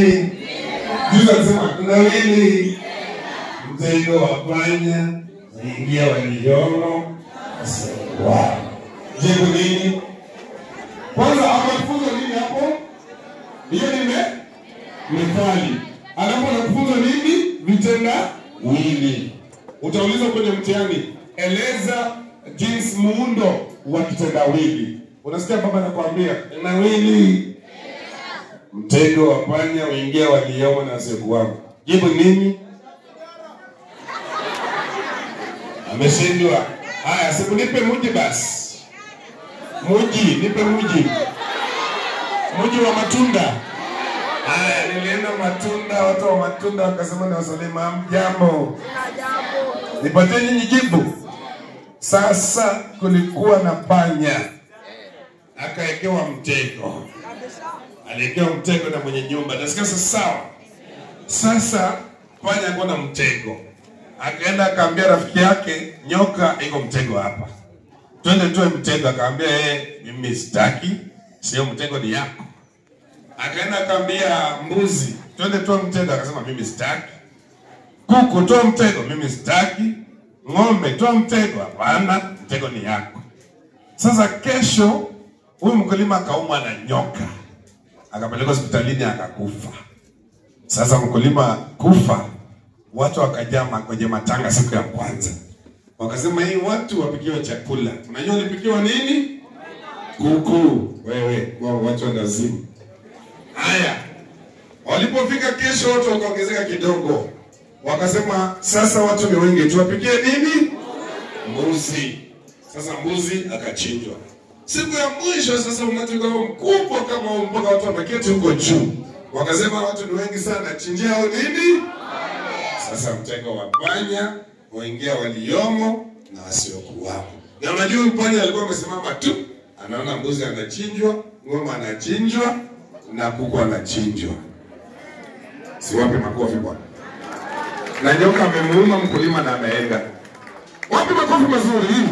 Juza kusema tunawili mtego wa panya ingia waliomo. Wow. Jibu nini? Kwanza anafunza nini hapo? Hiyo ni methali. Anapofunza nini? Vitendawili. Utaulizwa kwenye mtihani, eleza jinsi muundo wa kitendawili. Unasikia baba anakuambia nawili mtego wa panya uingia waliomo na wasiokuwamo. Jibu nini? Ameshindwa. Haya, siku nipe muji basi. Muji, nipe muji. Muji wa matunda. Haya, nilienda matunda, watu wa matunda wakasema na wasalima mjambo. Nipatie nyinyi jibu. Sasa kulikuwa na panya. Akaekewa mtego. Aliekewa mtego na mwenye nyumba. Nasikia sawa. Sasa panya alikuwa na mtego. Akaenda akaambia rafiki yake, nyoka iko mtego hapa. Twende tuwe mtego. Akaambia mimi sitaki, sio mtego ni yako. Akaenda akaambia mbuzi, twende tuwe mtego. Akasema mimi sitaki. Kuku tuwe mtego, mimi sitaki. Ng'ombe tuwe mtego, hapana, mtego ni yako. Sasa kesho huyu mkulima akaumwa na nyoka. Akapelekwa hospitalini akakufa. Sasa mkulima kufa, watu wakajama kwenye matanga siku ya kwanza. Wakasema hii watu wapikiwa chakula. Unajua walipikiwa nini? Kuku. Wewe, watu wandazimu. Haya. Walipofika kesho watu wakaongezeka kidogo. Wakasema sasa watu ni wengi, tuwapikie nini? Mbuzi. Sasa mbuzi akachinjwa. Siku ya mwisho sasa umati mkubwa kama huu mpaka watu wameketi huko juu. Wakasema watu ni wengi sana, chinjia hao nini? Sasa mtego wa panya waingia waliomo na wasiokuwamo. Na unajua panya alikuwa amesimama tu, anaona mbuzi anachinjwa, ng'ombe anachinjwa na kuku anachinjwa. Si wapi makofi bwana. Na nyoka amemuuma mkulima na ameenda. Wapi makofi mazuri?